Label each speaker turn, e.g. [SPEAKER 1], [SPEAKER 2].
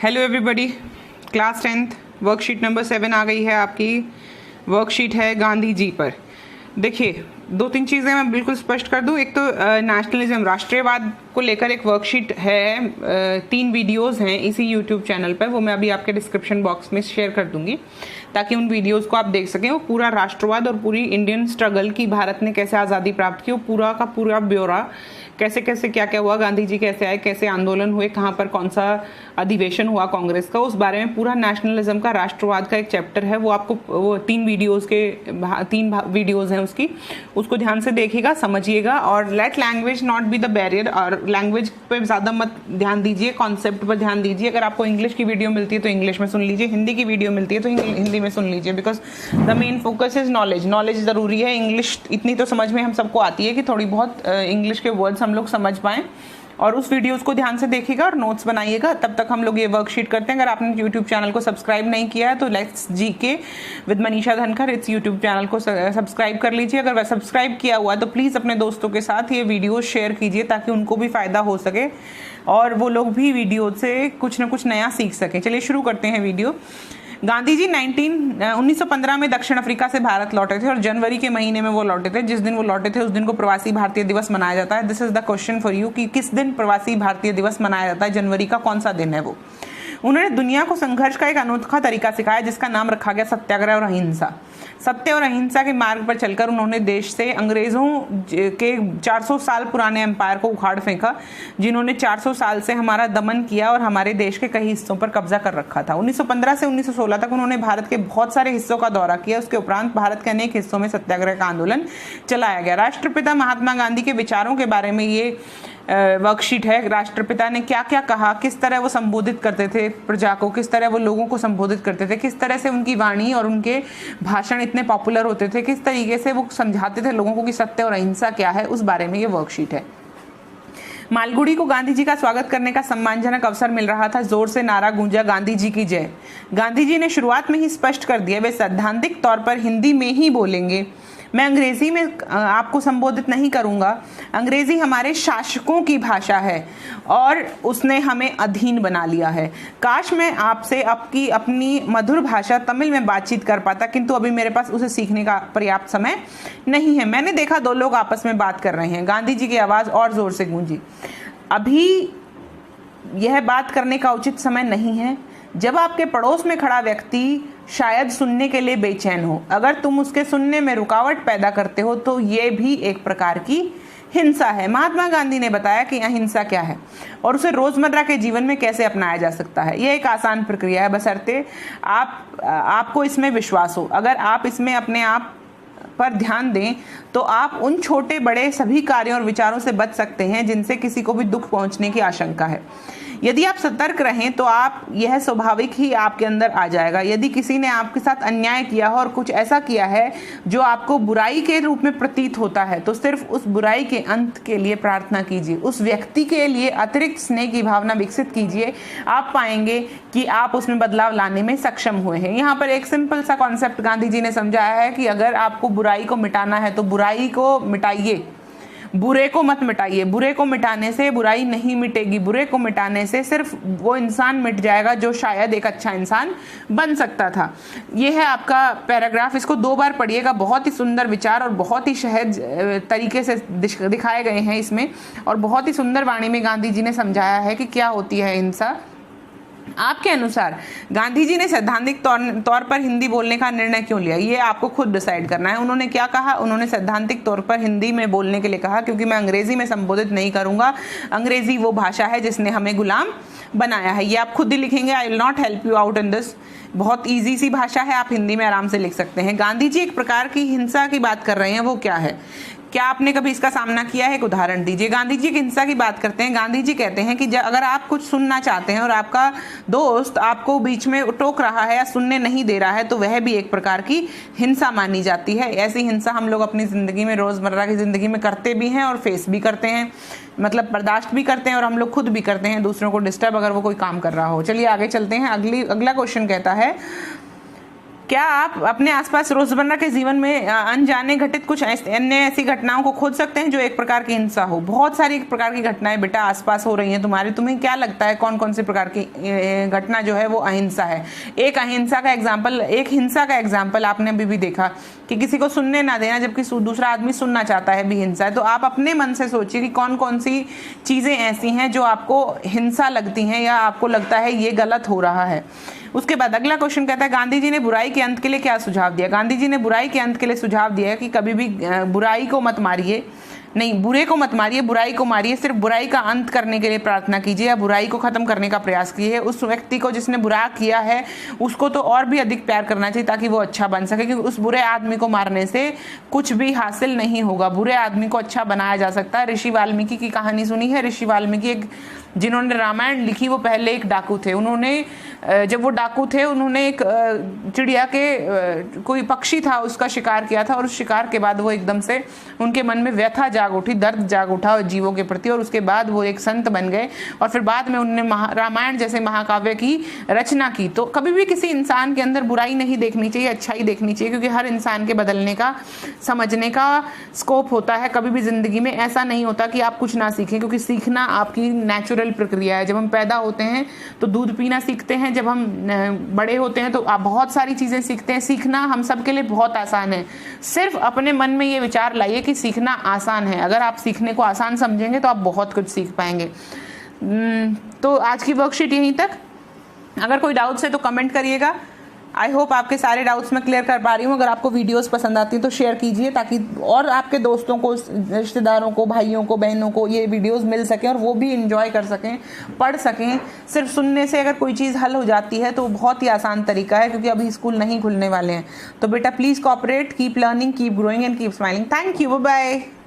[SPEAKER 1] Hello everybody, class 10th worksheet number 7 आ गई है। आपकी वर्कशीट है गांधी जी पर। देखिए, दो तीन चीज़ें मैं बिल्कुल स्पष्ट कर दूं। एक तो नेशनलिज्म, राष्ट्रीयवाद को लेकर एक वर्कशीट है। 3 वीडियोस हैं इसी यूट्यूब चैनल पर, वो मैं अभी आपके डिस्क्रिप्शन बॉक्स में शेयर कर दूंगी ताकि उन वीडियोस को आप देख सकें। वो पूरा राष्ट्रवाद और पूरी इंडियन स्ट्रगल की, भारत ने कैसे आज़ादी प्राप्त की, वो पूरा का पूरा ब्यौरा, कैसे कैसे क्या क्या हुआ, गांधी जी कैसे आए, कैसे आंदोलन हुए, कहाँ पर कौन सा अधिवेशन हुआ कांग्रेस का, उस बारे में पूरा नेशनलिज्म का, राष्ट्रवाद का एक चैप्टर है। वो आपको वो 3 वीडियोस हैं उसको ध्यान से देखिएगा, समझिएगा। और let language not be the barrier, और लैंग्वेज पे ज़्यादा मत ध्यान दीजिए, कॉन्सेप्ट पर ध्यान दीजिए। अगर आपको इंग्लिश की वीडियो मिलती है तो इंग्लिश में सुन लीजिए, हिंदी की वीडियो मिलती है तो हिंदी में सुन लीजिए, because the main focus is knowledge. Knowledge ज़रूरी है। इंग्लिश इतनी तो समझ में हम सबको आती है कि थोड़ी बहुत इंग्लिश के वर्ड्स हम लोग समझ पाएँ। और उस वीडियोस को ध्यान से देखिएगा और नोट्स बनाइएगा। तब तक हम लोग ये वर्कशीट करते हैं। अगर आपने यूट्यूब चैनल को सब्सक्राइब नहीं किया है तो let's GK with Manisha Dhankhar इस यूट्यूब चैनल को सब्सक्राइब कर लीजिए। अगर वह सब्सक्राइब किया हुआ है तो प्लीज़ अपने दोस्तों के साथ ये वीडियो शेयर कीजिए ताकि उनको भी फ़ायदा हो सके और वो लोग भी वीडियो से कुछ ना कुछ नया सीख सकें। चलिए शुरू करते हैं वीडियो। गांधी जी 1915 में दक्षिण अफ्रीका से भारत लौटे थे और जनवरी के महीने में वो लौटे थे। जिस दिन वो लौटे थे उस दिन को प्रवासी भारतीय दिवस मनाया जाता है। This is the question for you कि किस दिन प्रवासी भारतीय दिवस मनाया जाता है, जनवरी का कौन सा दिन है वो। उन्होंने दुनिया को संघर्ष का एक अनोखा तरीका सिखाया जिसका नाम रखा गया सत्याग्रह और अहिंसा। सत्य और अहिंसा के मार्ग पर चलकर उन्होंने देश से अंग्रेजों के 400 साल पुराने एम्पायर को उखाड़ फेंका, जिन्होंने 400 साल से हमारा दमन किया और हमारे देश के कई हिस्सों पर कब्जा कर रखा था। 1915 से 1916 तक उन्होंने भारत के बहुत सारे हिस्सों का दौरा किया। उसके उपरांत भारत के अनेक हिस्सों में सत्याग्रह का आंदोलन चलाया गया। राष्ट्रपिता महात्मा गांधी के विचारों के बारे में ये वर्कशीट है। राष्ट्रपिता ने क्या क्या कहा, किस तरह वो संबोधित करते थे प्रजा को, किस तरह वो लोगों को संबोधित करते थे, किस तरह से उनकी वाणी और उनके भाषण इतने पॉपुलर होते थे, किस तरीके से वो समझाते थे लोगों को कि सत्य और अहिंसा क्या है, उस बारे में ये वर्कशीट है। मालगुडी को गांधी जी का स्वागत करने का सम्मानजनक अवसर मिल रहा था। जोर से नारा गूंजा, गांधी जी की जय। गांधी जी ने शुरुआत में ही स्पष्ट कर दिया वे सैद्धांतिक तौर पर हिंदी में ही बोलेंगे। मैं अंग्रेजी में आपको संबोधित नहीं करूंगा। अंग्रेजी हमारे शासकों की भाषा है और उसने हमें अधीन बना लिया है। काश मैं आपसे आपकी अपनी मधुर भाषा तमिल में बातचीत कर पाता, किंतु अभी मेरे पास उसे सीखने का पर्याप्त समय नहीं है। मैंने देखा 2 लोग आपस में बात कर रहे हैं। गांधी जी की आवाज़ और जोर से गूंजी। अभी यह बात करने का उचित समय नहीं है जब आपके पड़ोस में खड़ा व्यक्ति शायद सुनने के लिए बेचैन हो। अगर तुम उसके सुनने में रुकावट पैदा करते हो तो ये भी एक प्रकार की हिंसा है। महात्मा गांधी ने बताया कि अहिंसा क्या है और उसे रोजमर्रा के जीवन में कैसे अपनाया जा सकता है। यह एक आसान प्रक्रिया है, बशर्ते आपको इसमें विश्वास हो। अगर आप इसमें अपने आप पर ध्यान दें तो आप उन छोटे बड़े सभी कार्यों और विचारों से बच सकते हैं जिनसे किसी को भी दुख पहुंचने की आशंका है। यदि आप सतर्क रहें तो आप यह स्वाभाविक ही आपके अंदर आ जाएगा। यदि किसी ने आपके साथ अन्याय किया हो और कुछ ऐसा किया है जो आपको बुराई के रूप में प्रतीत होता है तो सिर्फ उस बुराई के अंत के लिए प्रार्थना कीजिए। उस व्यक्ति के लिए अतिरिक्त स्नेह की भावना विकसित कीजिए। आप पाएंगे कि आप उसमें बदलाव लाने में सक्षम हुए हैं। यहाँ पर एक सिंपल सा कॉन्सेप्ट गांधी जी ने समझाया है कि अगर आपको बुराई को मिटाना है तो बुराई को मिटाइए, बुरे को मत मिटाइए। बुरे को मिटाने से बुराई नहीं मिटेगी। बुरे को मिटाने से सिर्फ वो इंसान मिट जाएगा जो शायद एक अच्छा इंसान बन सकता था। ये है आपका पैराग्राफ। इसको 2 बार पढ़िएगा। बहुत ही सुंदर विचार और बहुत ही सहज तरीके से दिखाए गए हैं इसमें, और बहुत ही सुंदर वाणी में गांधी जी ने समझाया है कि क्या होती है हिंसा। आपके अनुसार गांधी जी ने सैद्धांतिक तौर पर हिंदी बोलने का निर्णय क्यों लिया, ये आपको खुद डिसाइड करना है। उन्होंने क्या कहा? उन्होंने सैद्धांतिक तौर पर हिंदी में बोलने के लिए कहा क्योंकि मैं अंग्रेजी में संबोधित नहीं करूंगा। अंग्रेजी वो भाषा है जिसने हमें गुलाम बनाया है। ये आप खुद ही लिखेंगे। I will not help you out in this. बहुत ईजी सी भाषा है, आप हिंदी में आराम से लिख सकते हैं। गांधी जी एक प्रकार की हिंसा की बात कर रहे हैं, वो क्या है? क्या आपने कभी इसका सामना किया है? एक उदाहरण दीजिए। गांधी जी एक हिंसा की बात करते हैं। गांधी जी कहते हैं कि अगर आप कुछ सुनना चाहते हैं और आपका दोस्त आपको बीच में टोक रहा है या सुनने नहीं दे रहा है तो वह भी एक प्रकार की हिंसा मानी जाती है। ऐसी हिंसा हम लोग अपनी ज़िंदगी में, रोज़मर्रा की ज़िंदगी में करते भी हैं और फेस भी करते हैं, मतलब बर्दाश्त भी करते हैं, और हम लोग खुद भी करते हैं दूसरों को डिस्टर्ब अगर वो कोई काम कर रहा हो। चलिए आगे चलते हैं। अगला क्वेश्चन कहता है क्या आप अपने आसपास रोजमर्रा के जीवन में अनजाने घटित कुछ अन्य ऐसी घटनाओं को खोज सकते हैं जो एक प्रकार की हिंसा हो? बहुत सारी प्रकार की घटनाएं बेटा आसपास हो रही हैं तुम्हारे, तुम्हें क्या लगता है कौन कौन से प्रकार की घटना जो है वो अहिंसा है? एक हिंसा का एग्जाम्पल आपने अभी भी देखा कि किसी को सुनने ना देना जबकि दूसरा आदमी सुनना चाहता है भी हिंसा है। तो आप अपने मन से सोचिए कि कौन कौन सी चीजें ऐसी हैं जो आपको हिंसा लगती हैं या आपको लगता है ये गलत हो रहा है। उसके बाद अगला क्वेश्चन कहता है गांधी जी ने बुराई के अंत के लिए क्या सुझाव दिया? गांधी जी ने बुराई के अंत के लिए सुझाव दिया है कि कभी भी बुराई को मत मारिए, नहीं बुरे को मत मारिए, बुराई को मारिए, सिर्फ बुराई का अंत करने के लिए प्रार्थना कीजिए या बुराई को खत्म करने का प्रयास कीजिए। उस व्यक्ति को जिसने बुरा किया है उसको तो और भी अधिक प्यार करना चाहिए ताकि वो अच्छा बन सके, क्योंकि उस बुरे आदमी को मारने से कुछ भी हासिल नहीं होगा। बुरे आदमी को अच्छा बनाया जा सकता है। ऋषि वाल्मीकि की कहानी सुनी है? ऋषि वाल्मीकि एक जिन्होंने रामायण लिखी वो पहले एक डाकू थे। उन्होंने जब वो डाकू थे उन्होंने एक चिड़िया के कोई पक्षी था उसका शिकार किया था और उस शिकार के बाद वो एकदम से उनके मन में व्यथा जाग उठी, दर्द जाग उठा जीवों के प्रति, और उसके बाद वो एक संत बन गए और फिर बाद में उन्होंने रामायण जैसे महाकाव्य की रचना की। तो कभी भी किसी इंसान के अंदर बुराई नहीं देखनी चाहिए, अच्छाई देखनी चाहिए, क्योंकि हर इंसान के बदलने का, समझने का स्कोप होता है। कभी भी जिंदगी में ऐसा नहीं होता कि आप कुछ ना सीखें, क्योंकि सीखना आपकी नेचुरल प्रक्रिया है। जब हम पैदा होते हैं तो दूध पीना सीखते हैं, जब हम बड़े होते हैं तो आप बहुत सारी चीजें सीखते हैं। सीखना हम सबके लिए बहुत आसान है। सिर्फ अपने मन में ये विचार लाइए कि सीखना आसान है। अगर आप सीखने को आसान समझेंगे तो आप बहुत कुछ सीख पाएंगे। तो आज की वर्कशीट यहीं तक। अगर कोई डाउट्स है तो कमेंट करिएगा। आई होप आपके सारे डाउट्स मैं क्लियर कर पा रही हूँ। अगर आपको वीडियोस पसंद आती हैं तो शेयर कीजिए ताकि और आपके दोस्तों को, रिश्तेदारों को, भाइयों को, बहनों को ये वीडियोस मिल सकें और वो भी इंजॉय कर सकें, पढ़ सकें। सिर्फ सुनने से अगर कोई चीज़ हल हो जाती है तो बहुत ही आसान तरीका है, क्योंकि अभी स्कूल नहीं खुलने वाले हैं। तो बेटा please cooperate, keep learning, keep growing and keep smiling. Thank you, bye bye.